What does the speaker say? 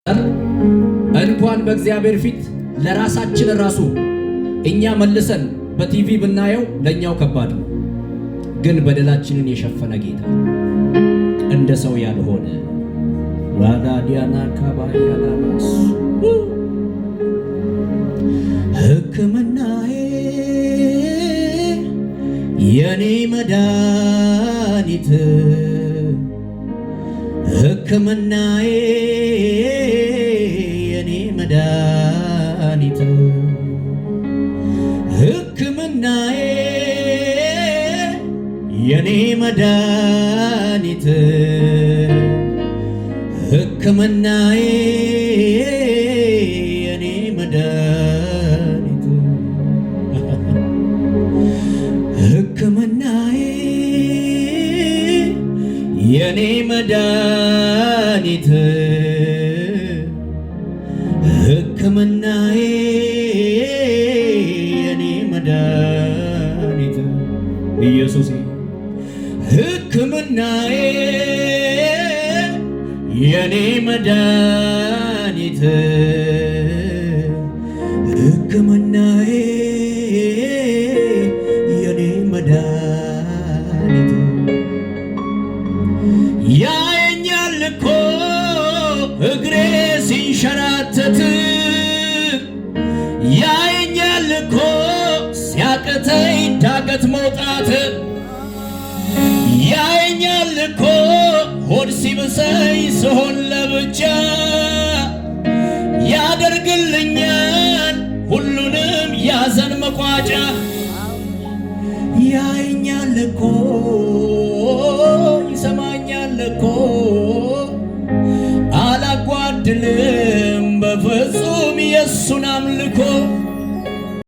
እንኳን በእግዚአብሔር ፊት ለራሳችን ራሱ እኛ መልሰን በቲቪ ብናየው ለኛው ከባድ ነው። ግን በደላችንን የሸፈነ ጌታ እንደ ሰው ያልሆነ ዋዳዲያና ካባያላስ ሕክምናዬ የኔ መድኃኒት ሕክምናዬ የኔ መድኃኒት ሕክምናዬ የኔ መድኃኒት ሕክምናዬ የኔ መድኃኒት ሕክምናዬ የኔ መድኃኒት ሕክምናዬ የኔ መድኃኒት ኢየሱስ ሕክምናዬ የኔ መድኃኒት ሕክምናዬ የኔ መድኃኒት ያየኛል እኮ እግሬ ሲንሸራተት ያየኛል እኮ ሲያቅተኝ ዳገት መውጣት ያየኛል እኮ ሆድ ሲብሰኝ ስሆን ለብቻ ያደርግልኛል ሁሉንም ያዘን መቋጫ ያየኛል እኮ ይሰማኛል እኮ አላጓድልም በፍጹም የሱን አምልኮ